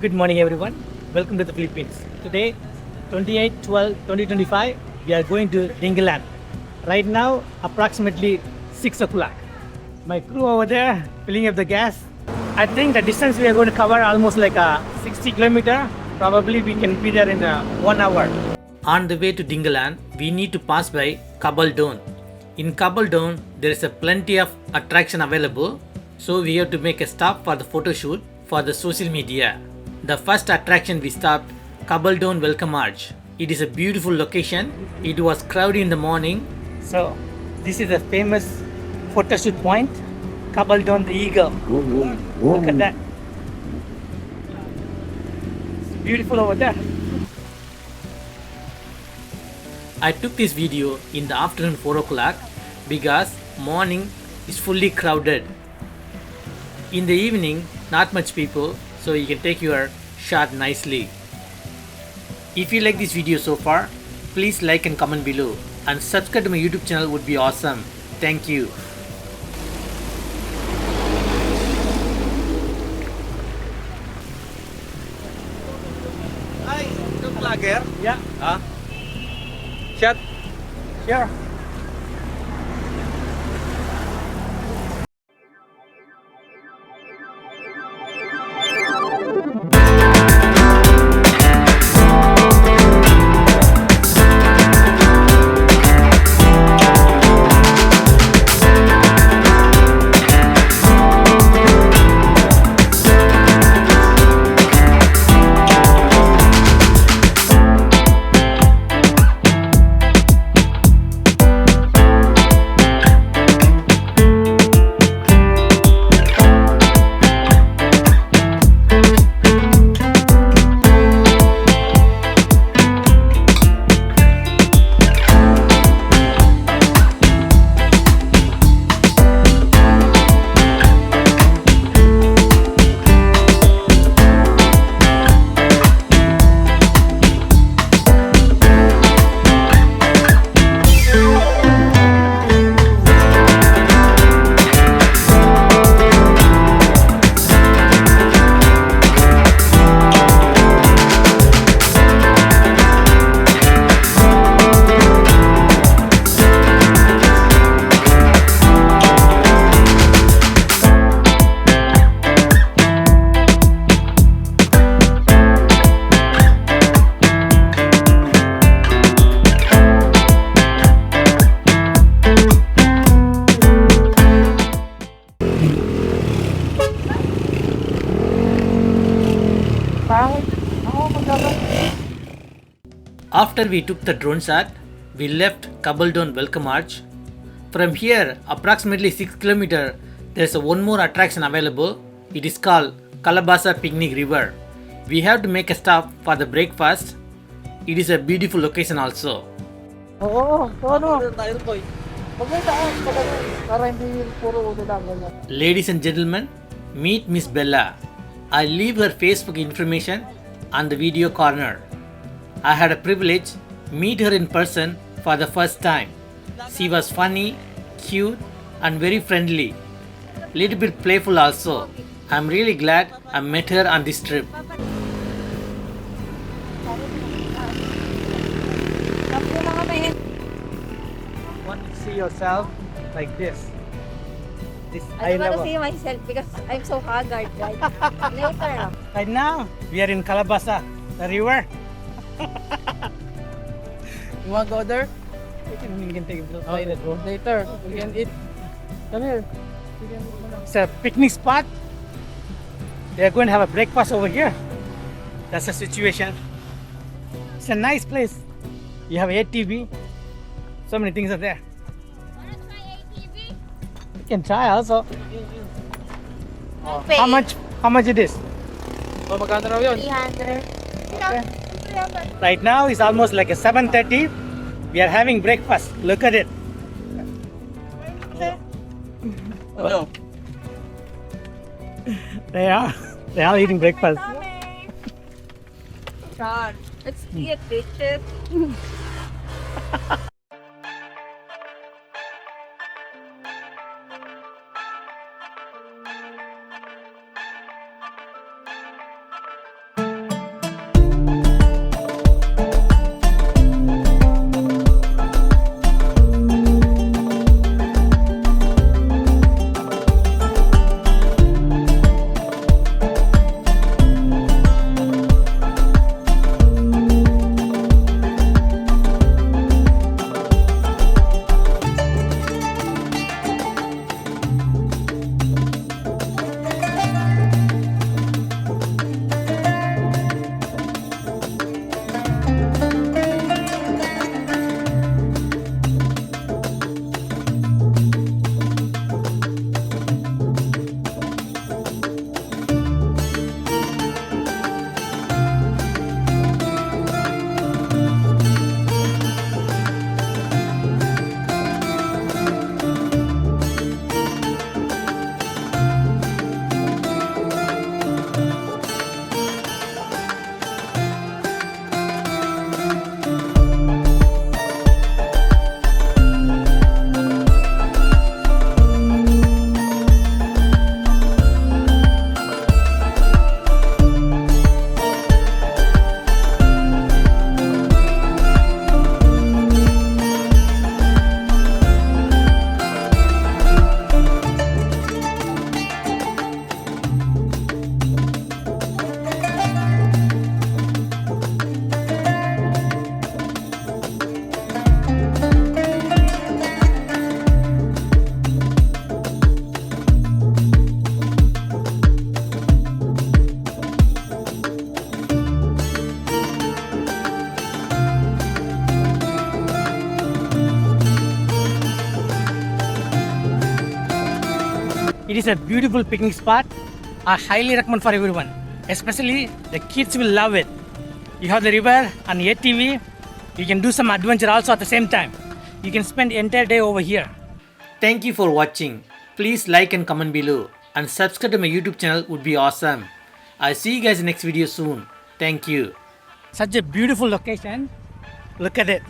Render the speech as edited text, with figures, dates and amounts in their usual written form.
Good morning, everyone. Welcome to the Philippines. Today, 28/12/2025, we are going to Dingalan. Right now, approximately 6 o'clock. My crew over there filling up the gas. I think the distance we are going to cover almost like a 60 kilometer. Probably we can be there in 1 hour. On the way to Dingalan, we need to pass by Gabaldon. In Gabaldon, there is a plenty of attraction available, so we have to make a stop for the photo shoot for the social media. The first attraction we stopped, Gabaldon Welcome Arch. It is a beautiful location. It was crowded in the morning. So this is a famous photo shoot point, Gabaldon the Eagle. Look at that. It's beautiful over there. I took this video in the afternoon 4 o'clock because morning is fully crowded. In the evening, not much people, so you can take your shot nicely. If you like this video so far, please like and comment below, and subscribe to my YouTube channel would be awesome. Thank you. Ay, yung vlogger? Yeah, Ha? Shot. sure. After we took the drone shot, we left Gabaldon Welcome Arch. From here, approximately 6 km, there's one more attraction available. It is called Calabasa Picnic River. We have to make a stop for the breakfast. It is a beautiful location also. Oo, ano? Tayo boy. Huwag may taas, para hindi puro ulo lang ganyan. Ladies and gentlemen, meet Miss Bella. I leave her Facebook information on the video corner. I had a privilege meet her in person for the first time. She was funny, cute, and very friendly. Little bit playful also. I'm really glad I met her on this trip. Want to see yourself like this? This I don't want to see myself because I'm so haggard, right? Later. Right now, we are in Calabasa, the river. You wanna go there? We can take a little Okay, bro. later. We can eat. Come here. It's a picnic spot. They are going to have a breakfast over here. That's the situation. It's a nice place. You have ATV. So many things are there. You can try also. Pay. How much? How much it is? O, magkano raw yun? 300. Right now it's almost like a 7:30. We are having breakfast. Look at it. Ano? They are. They are eating breakfast. God, let's eat bitches. It is a beautiful picnic spot. I highly recommend for everyone. Especially the kids will love it. You have the river and ATV. You can do some adventure also at the same time. You can spend the entire day over here. Thank you for watching. Please like and comment below. And subscribe to my YouTube channel would be awesome. I'll see you guys in next video soon. Thank you. Such a beautiful location. Look at it.